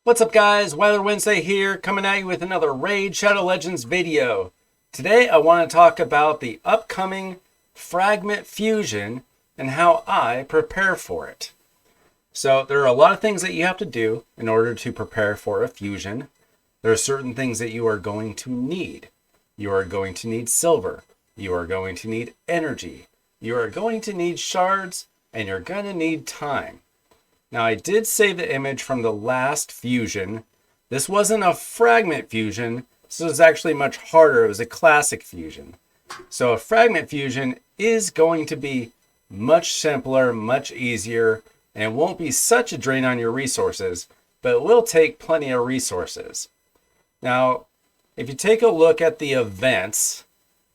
What's up guys, Weather Wednesday here, coming at you with another Raid Shadow Legends video. Today I want to talk about the upcoming Fragment fusion and how I prepare for it. So there are a lot of things that you have to do in order to prepare for a fusion. There are certain things that you are going to need. You are going to need silver. You are going to need energy. You are going to need shards, and you're going to need time. Now I did save the image from the last fusion. This wasn't a fragment fusion. This was actually much harder. It was a classic fusion. So a fragment fusion is going to be much simpler, much easier, and it won't be such a drain on your resources, but it will take plenty of resources. Now, if you take a look at the events,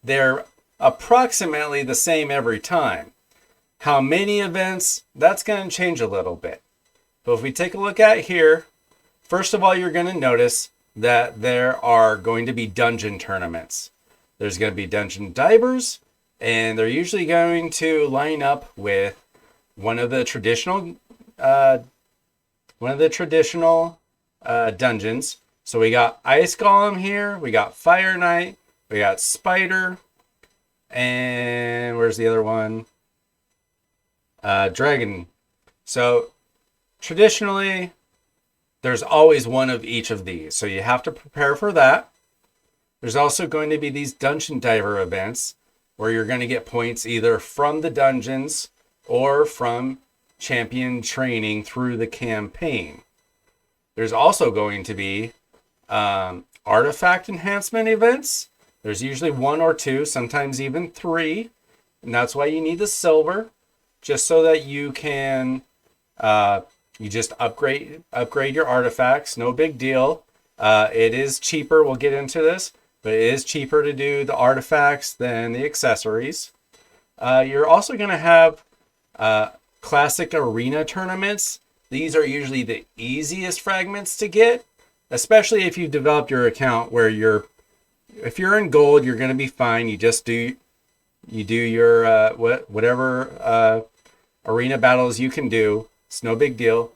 they're approximately the same every time. How many events? That's going to change a little bit. But if we take a look at here, first of all, you're going to notice that there are going to be dungeon tournaments. There's going to be dungeon divers, and they're usually going to line up with one of the traditional dungeons. So we got Ice Golem here, we got Fire Knight, we got Spider, and where's the other one? Dragon. So traditionally, there's always one of each of these. So you have to prepare for that. There's also going to be these dungeon diver events where you're going to get points either from the dungeons or from champion training through the campaign. There's also going to be artifact enhancement events. There's usually one or two, sometimes even three. And that's why you need the silver. Just so that you can, you just upgrade your artifacts. No big deal. It is cheaper. We'll get into this, but it is cheaper to do the artifacts than the accessories. You're also going to have classic arena tournaments. These are usually the easiest fragments to get, especially if you've developed your account where if you're in gold, you're going to be fine. You just do your whatever arena battles you can do. It's no big deal.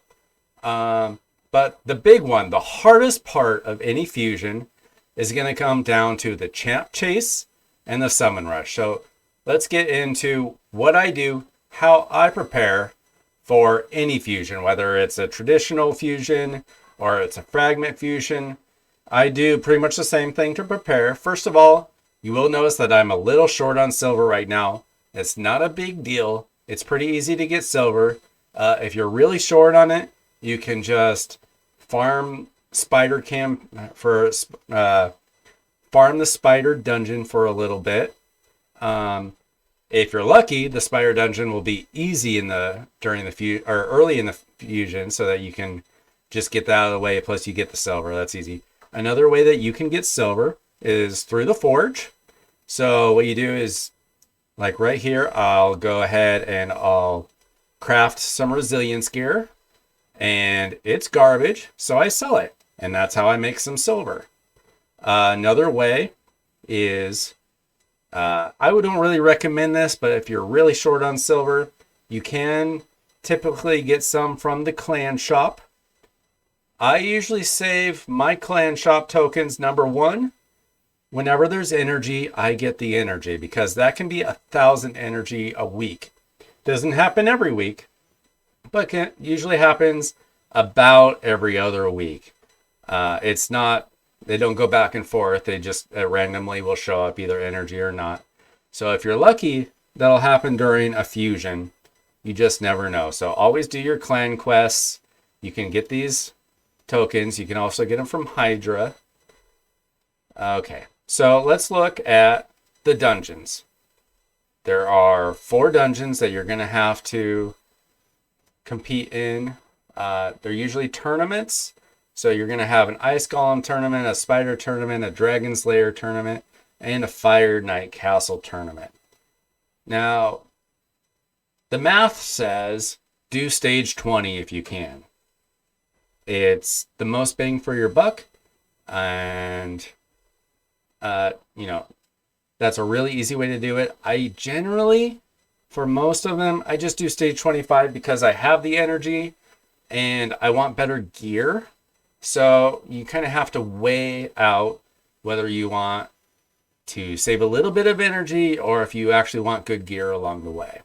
But the big one, the hardest part of any fusion is going to come down to the champ chase and the summon rush. So let's get into what I do, how I prepare for any fusion, whether it's a traditional fusion or it's a fragment fusion. I do pretty much the same thing to prepare. First of all, you will notice that I'm a little short on silver right now. It's not a big deal. It's pretty easy to get silver. If you're really short on it, you can just farm spider farm the spider dungeon for a little bit. If you're lucky, the spider dungeon will be easy early in the fusion, so that you can just get that out of the way. Plus, you get the silver. That's easy. Another way that you can get silver is through the forge. So what you do is, like right here, I'll go ahead and I'll craft some resilience gear, and it's garbage, so I sell it, and that's how I make some silver. Another way is, I don't really recommend this, but if you're really short on silver, you can typically get some from the clan shop. I usually save my clan shop tokens, number one. Whenever there's energy, I get the energy, because that can be 1,000 energy a week. Doesn't happen every week, but usually happens about every other week. They don't go back and forth. They just randomly will show up, either energy or not. So if you're lucky, that'll happen during a fusion. You just never know. So always do your clan quests. You can get these tokens. You can also get them from Hydra. Okay. So let's look at the dungeons. There are 4 dungeons that you're going to have to compete in. They're usually tournaments. So you're going to have an Ice Golem tournament, a Spider tournament, a Dragon Slayer tournament, and a Fire Knight Castle tournament. Now, the math says do stage 20 if you can. It's the most bang for your buck, and that's a really easy way to do it. I generally, for most of them, I just do stage 25 because I have the energy and I want better gear. So you kind of have to weigh out whether you want to save a little bit of energy or if you actually want good gear along the way.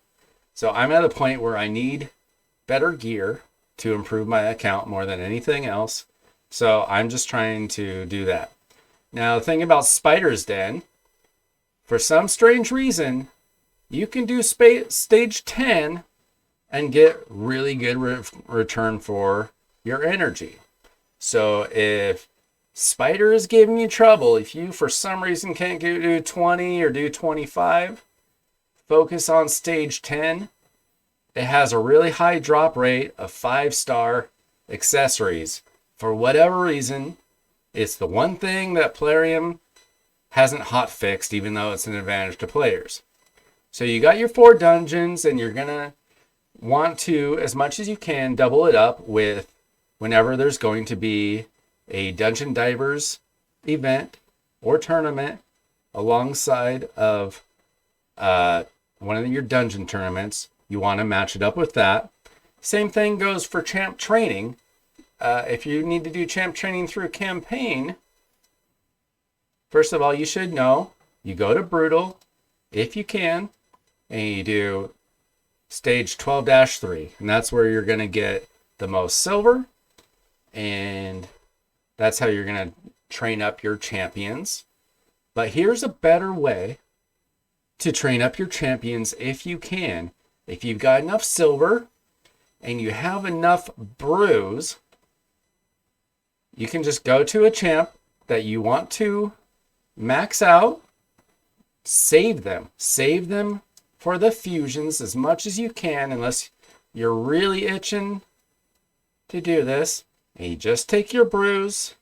So I'm at a point where I need better gear to improve my account more than anything else. So I'm just trying to do that. Now, the thing about Spider's Den, for some strange reason, you can do stage 10 and get really good return for your energy. So if Spider is giving you trouble, if you for some reason can't do 20 or do 25, focus on stage 10. It has a really high drop rate of 5-star accessories. For whatever reason, it's the one thing that Plarium hasn't hot fixed, even though it's an advantage to players. So you got your 4 dungeons, and you're going to want to, as much as you can, double it up with whenever there's going to be a Dungeon Divers event or tournament alongside of one of your dungeon tournaments. You want to match it up with that. Same thing goes for champ training. If you need to do champ training through a campaign, first of all, you should know, you go to Brutal, if you can, and you do stage 12-3. And that's where you're going to get the most silver. And that's how you're going to train up your champions. But here's a better way to train up your champions if you can. If you've got enough silver and you have enough brews, you can just go to a champ that you want to max out, save them for the fusions as much as you can, unless you're really itching to do this. And you just take your brews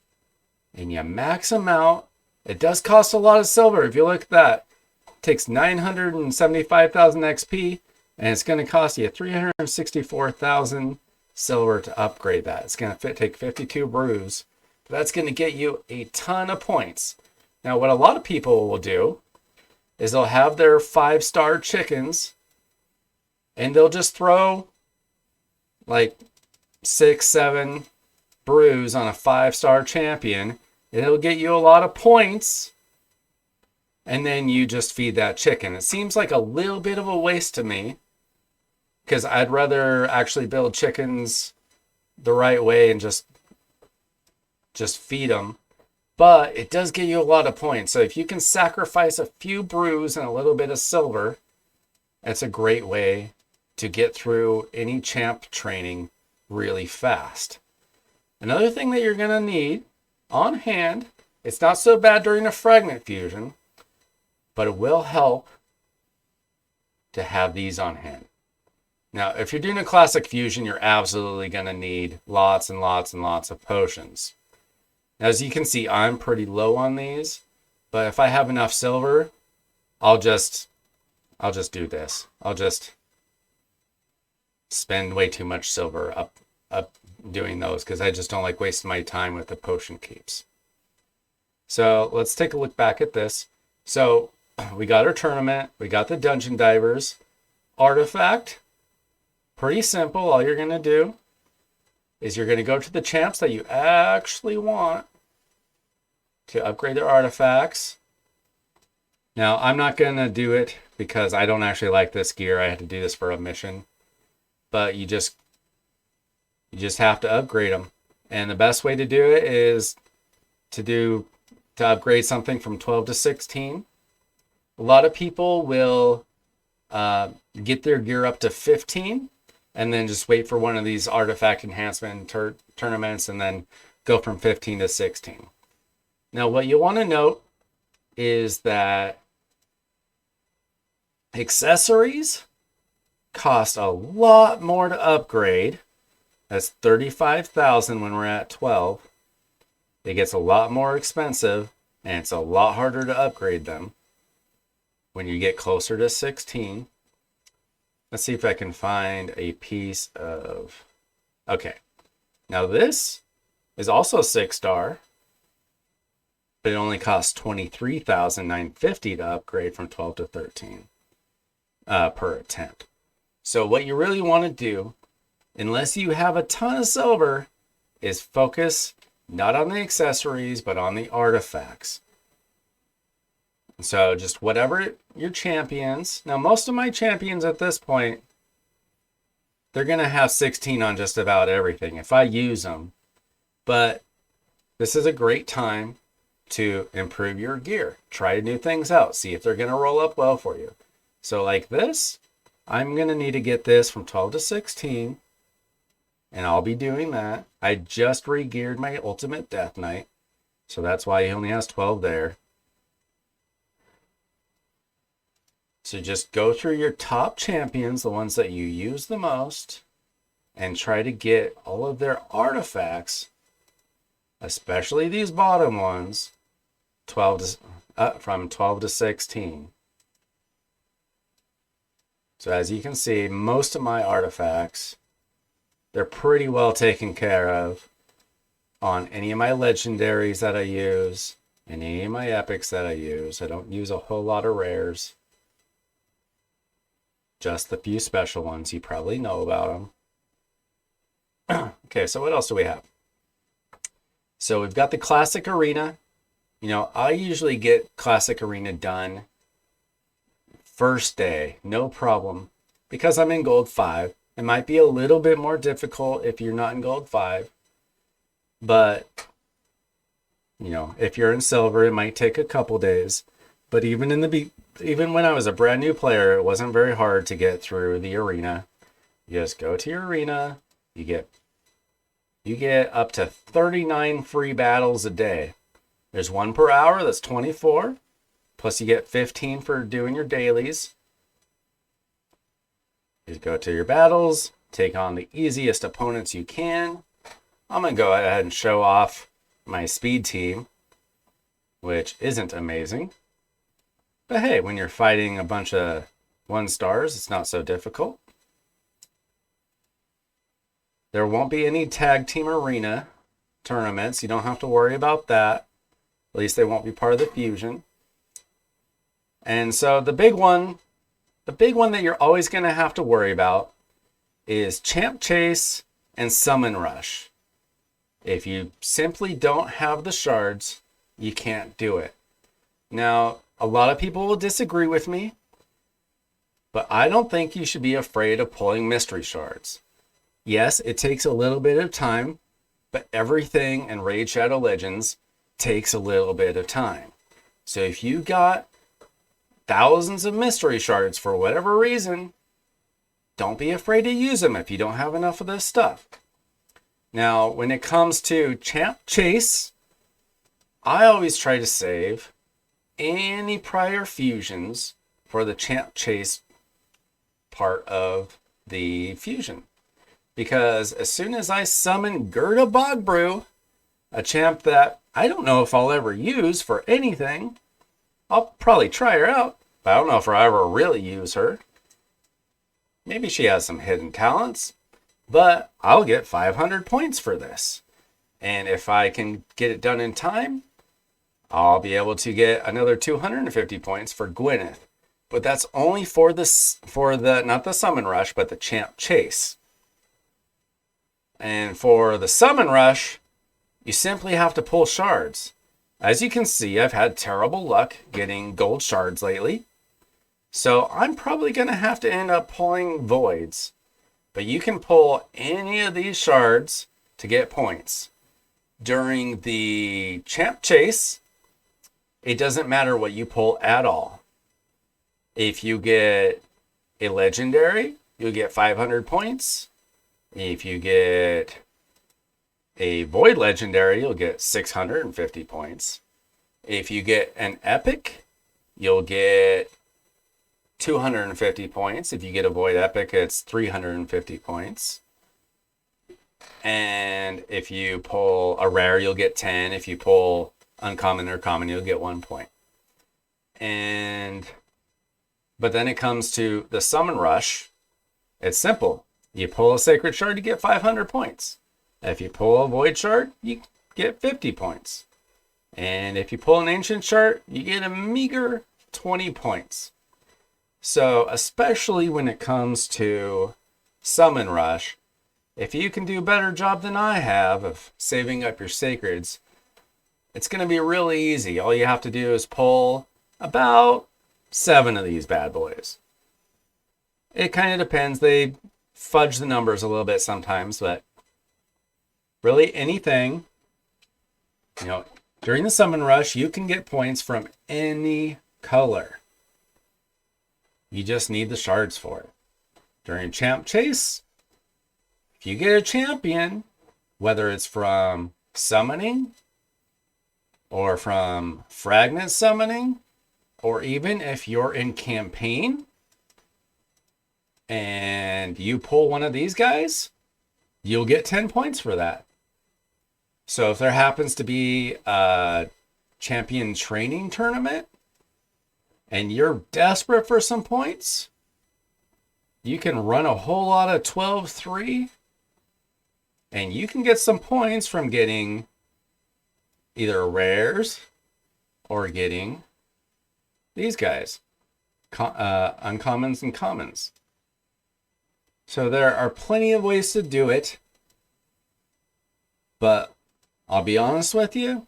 and you max them out. It does cost a lot of silver. If you look at that, it takes 975,000 XP, and it's going to cost you 364,000 silver to upgrade that. It's going to take 52 brews. That's going to get you a ton of points. Now, what a lot of people will do is they'll have their 5-star chickens, and they'll just throw like 6, 7 brews on a 5-star champion, and it'll get you a lot of points, and then you just feed that chicken. It seems like a little bit of a waste to me, because I'd rather actually build chickens the right way and just feed them. But it does get you a lot of points. So if you can sacrifice a few brews and a little bit of silver, that's a great way to get through any champ training really fast. Another thing that you're going to need on hand, it's not so bad during a fragment fusion, but it will help to have these on hand. Now, if you're doing a classic fusion, you're absolutely going to need lots and lots and lots of potions. As you can see, I'm pretty low on these, but if I have enough silver, I'll just do this. I'll just spend way too much silver up doing those, because I just don't like wasting my time with the potion keeps. So let's take a look back at this. So we got our tournament, we got the Dungeon Divers artifact. Pretty simple. All you're going to do is you're going to go to the champs that you actually want to upgrade their artifacts. Now, I'm not going to do it because I don't actually like this gear. I had to do this for a mission. But you just have to upgrade them. And the best way to do it is to upgrade something from 12 to 16. A lot of people will get their gear up to 15 and then just wait for one of these artifact enhancement tournaments and then go from 15 to 16. Now, what you want to note is that accessories cost a lot more to upgrade. That's 35,000 when we're at 12. It gets a lot more expensive, and it's a lot harder to upgrade them when you get closer to 16. Let's see if I can find a piece of... Okay. Now this is also 6-star, but it only costs 23,950 to upgrade from 12 to 13 per attempt. So what you really want to do, unless you have a ton of silver, is focus Not on the accessories, but on the artifacts. So just whatever your champions. Now, most of my champions at this point, they're going to have 16 on just about everything if I use them. But this is a great time to improve your gear. Try new things out. See if they're going to roll up well for you. So like this, I'm going to need to get this from 12 to 16. And I'll be doing that. I just re-geared my Ultimate Death Knight. So that's why he only has 12 there. So just go through your top champions, the ones that you use the most, and try to get all of their artifacts, especially these bottom ones, from 12 to 16. So as you can see, most of my artifacts, they're pretty well taken care of on any of my legendaries that I use and any of my epics that I use. I don't use a whole lot of rares. Just the few special ones. You probably know about them. Okay, so what else do we have? So we've got the Classic Arena. You know, I usually get Classic Arena done first day, no problem. Because I'm in Gold 5. It might be a little bit more difficult if you're not in Gold 5. But, you know, if you're in Silver, it might take a couple days. But even when I was a brand new player, it wasn't very hard to get through the arena. You just go to your arena. You get up to 39 free battles a day. There's one per hour. That's 24. Plus you get 15 for doing your dailies. You go to your battles. Take on the easiest opponents you can. I'm going to go ahead and show off my speed team, which isn't amazing. But hey, when you're fighting a bunch of 1 stars, it's not so difficult. There won't be any tag team arena tournaments. You don't have to worry about that. At least they won't be part of the fusion. And so the big one that you're always going to have to worry about is Champ Chase and Summon Rush. If you simply don't have the shards, you can't do it. Now, a lot of people will disagree with me, but I don't think you should be afraid of pulling mystery shards. Yes, it takes a little bit of time, but everything in Raid Shadow Legends takes a little bit of time. So if you got thousands of mystery shards for whatever reason, don't be afraid to use them if you don't have enough of this stuff. Now, when it comes to Champ Chase, I always try to save any prior fusions for the Champ Chase part of the fusion. Because as soon as I summon Gerda Bogbrew, a champ that I don't know if I'll ever use for anything, I'll probably try her out, but I don't know if I'll ever really use her. Maybe she has some hidden talents, but I'll get 500 points for this. And if I can get it done in time, I'll be able to get another 250 points for Gwyneth. But that's only for the not the Summon Rush, but the Champ Chase. And for the Summon Rush, you simply have to pull shards. As you can see, I've had terrible luck getting gold shards lately. So I'm probably going to have to end up pulling voids. But you can pull any of these shards to get points. During the Champ Chase, it doesn't matter what you pull at all. If you get a legendary, you'll get 500 points. If you get a void legendary, you'll get 650 points. If you get an epic, you'll get 250 points. If you get a void epic, it's 350 points. And if you pull a rare, you'll get 10. If you pull uncommon or common, you'll get 1 point. But then it comes to the Summon Rush. It's simple. You pull a Sacred Shard, you get 500 points. If you pull a Void Shard, you get 50 points. And if you pull an Ancient Shard, you get a meager 20 points. So, especially when it comes to Summon Rush, If you can do a better job than I have of saving up your sacreds, it's going to be really easy. All you have to do is pull about 7 of these bad boys. It kind of depends. They fudge the numbers a little bit sometimes, but really anything, during the summon rush, you can get points from any color. You just need the shards for it. During champ chase, if you get a champion, whether it's from summoning or from fragment summoning, or even if you're in campaign and you pull one of these guys, you'll get 10 points for that. So if there happens to be a champion training tournament and you're desperate for some points, you can run a whole lot of 12-3 and you can get some points from getting either rares or getting these guys, uncommons and commons. So there are plenty of ways to do it, but I'll be honest with you,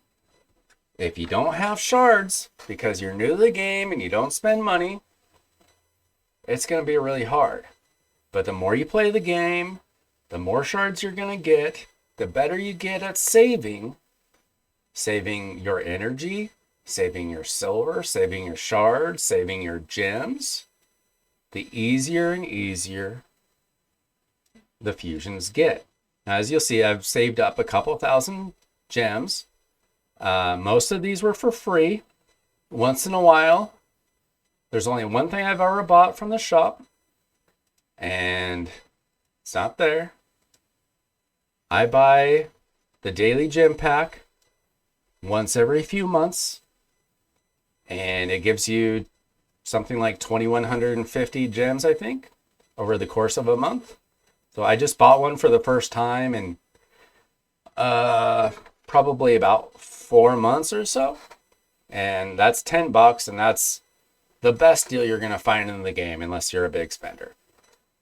if you don't have shards because you're new to the game and you don't spend money, it's going to be really hard. But the more you play the game, the more shards you're going to get, the better you get at saving your energy, saving your silver, saving your shards, saving your gems. The easier and easier the fusions get. Now, as you'll see, I've saved up a couple thousand gems. Most of these were for free. Once in a while, there's only one thing I've ever bought from the shop, and it's not there. I buy the daily gem pack once every few months, and it gives you something like 2,150 gems, I think, over the course of a month. So I just bought one for the first time in probably about 4 months or so. And that's $10, and that's the best deal you're going to find in the game unless you're a big spender.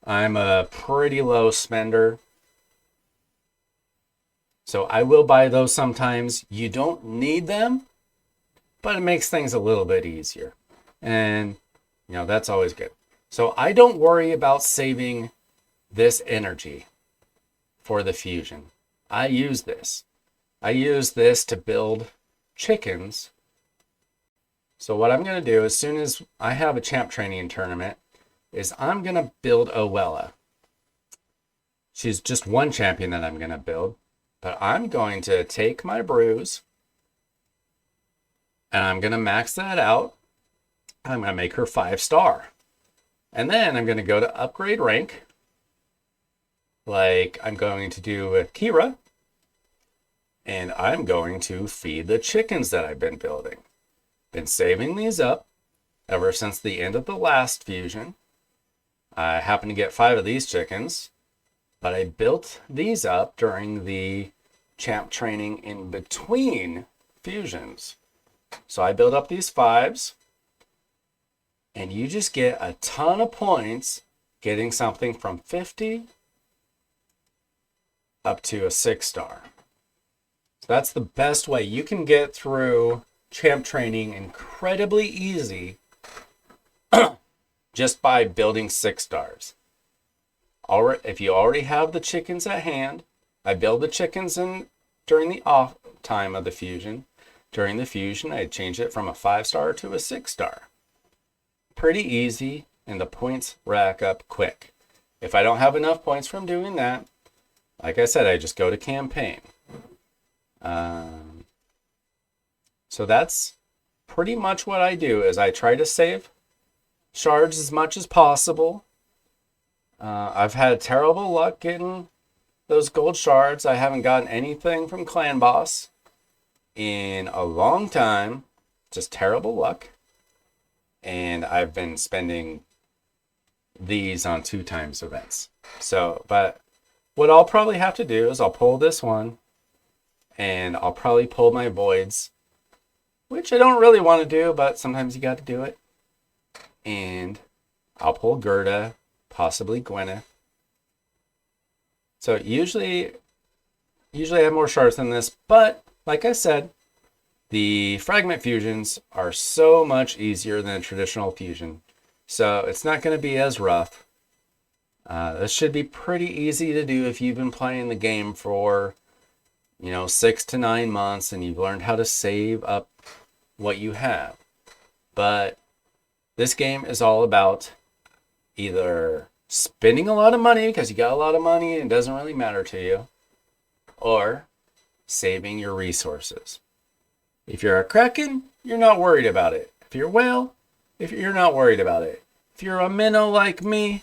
I'm a pretty low spender, so I will buy those sometimes. You don't need them, but it makes things a little bit easier. And, that's always good. So I don't worry about saving this energy for the fusion. I use this to build chickens. So what I'm going to do as soon as I have a champ training tournament is I'm going to build Owella. She's just one champion that I'm going to build, but I'm going to take my brews and I'm going to max that out. I'm going to make her 5-star. And then I'm going to go to upgrade rank, like I'm going to do with Kira, and I'm going to feed the chickens that I've been building. Been saving these up ever since the end of the last fusion. I happened to get 5 of these chickens, but I built these up during the champ training in between fusions. So I built up these 5s, and you just get a ton of points getting something from 50 up to a 6-star. So that's the best way. You can get through champ training incredibly easy just by building 6-stars. If you already have the chickens at hand, I build the chickens in during the off time of the fusion. During the fusion, I change it from a 5-star to a 6-star. Pretty easy, and the points rack up quick. If I don't have enough points from doing that, like I said, I just go to campaign. So that's pretty much what I do, is I try to save shards as much as possible. I've had terrible luck getting those gold shards. I haven't gotten anything from Clan Boss in a long time. Just terrible luck. And I've been spending these on 2x events. So, but what I'll probably have to do is I'll pull this one, and I'll probably pull my voids, which I don't really want to do, but sometimes you got to do it. And I'll pull Gerda, possibly Gwyneth. So usually I have more shards than this, but like I said, the fragment fusions are so much easier than a traditional fusion. So it's not going to be as rough. This should be pretty easy to do if you've been playing the game for, 6 to 9 months and you've learned how to save up what you have. But this game is all about either spending a lot of money because you got a lot of money and it doesn't really matter to you, or saving your resources. If you're a Kraken, you're not worried about it. If you're a whale, you're not worried about it. If you're a minnow like me,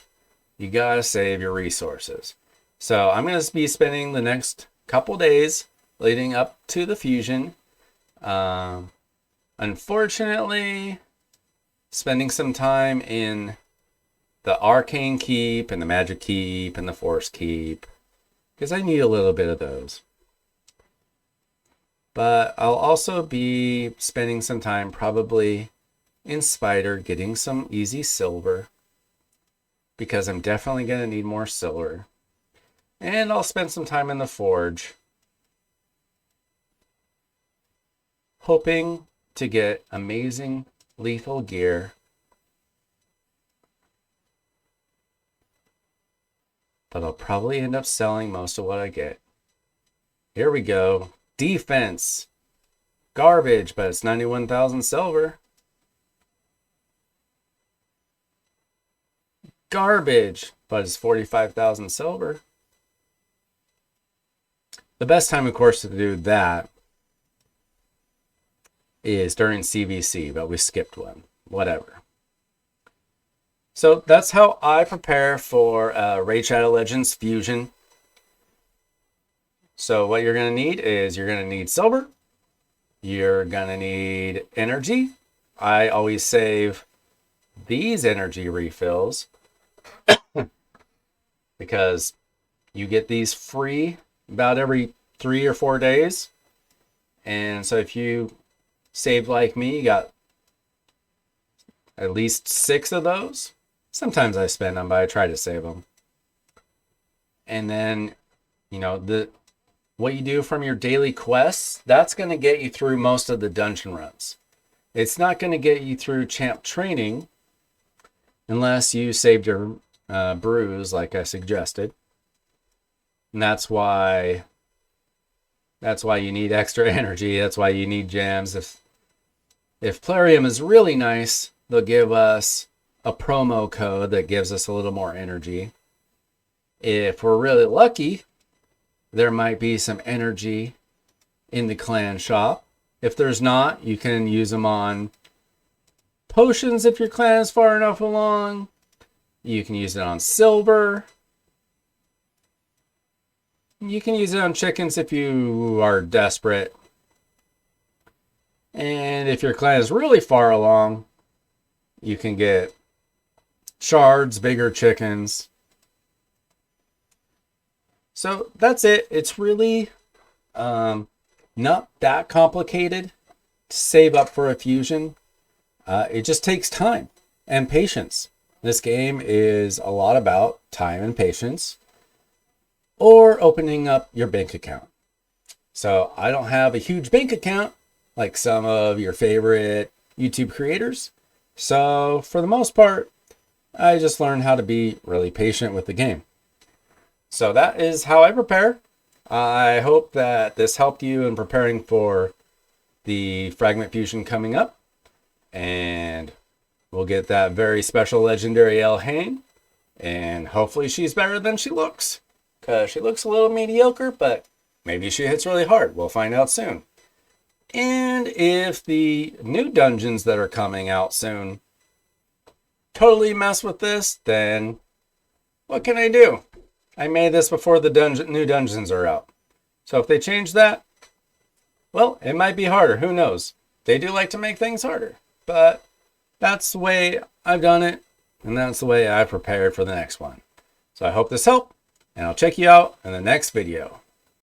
you gotta save your resources. So I'm going to be spending the next couple days leading up to the fusion. Unfortunately, spending some time in the Arcane Keep and the Magic Keep and the Force Keep, because I need a little bit of those. But I'll also be spending some time probably in Spider getting some easy silver, because I'm definitely going to need more silver. And I'll spend some time in the Forge, hoping to get amazing lethal gear. But I'll probably end up selling most of what I get. Here we go. Defense. Garbage, but it's 91,000 silver. Garbage, but it's 45,000 silver. The best time, of course, to do that is during CVC, but we skipped one. Whatever. So that's how I prepare for Raid Shadow Legends Fusion. So what you're going to need is you're going to need silver. You're going to need energy. I always save these energy refills because you get these free about every 3 or 4 days. And so if you saved like me, you got at least 6 of those. Sometimes I spend them, but I try to save them. And then, what you do from your daily quests, that's going to get you through most of the dungeon runs. It's not going to get you through champ training unless you saved your brews like I suggested. And that's why you need extra energy. That's why you need gems. If Plarium is really nice, they'll give us a promo code that gives us a little more energy. If we're really lucky, there might be some energy in the clan shop. If there's not, you can use them on potions if your clan is far enough along. You can use it on silver. You can use it on chickens if you are desperate. And if your clan is really far along, you can get shards, bigger chickens. So that's it. It's really not that complicated to save up for a fusion. It just takes time and patience. This game is a lot about time and patience, or opening up your bank account. So I don't have a huge bank account like some of your favorite YouTube creators. So for the most part, I just learned how to be really patient with the game. So that is how I prepare. I hope that this helped you in preparing for the Fragment Fusion coming up. And we'll get that very special legendary El Hain. And hopefully she's better than she looks. Because she looks a little mediocre, but maybe she hits really hard. We'll find out soon. And if the new dungeons that are coming out soon totally mess with this, then what can I do? I made this before the new dungeons are out. So if they change that, well, it might be harder. Who knows? They do like to make things harder. But that's the way I've done it. And that's the way I prepared for the next one. So I hope this helped. And I'll check you out in the next video.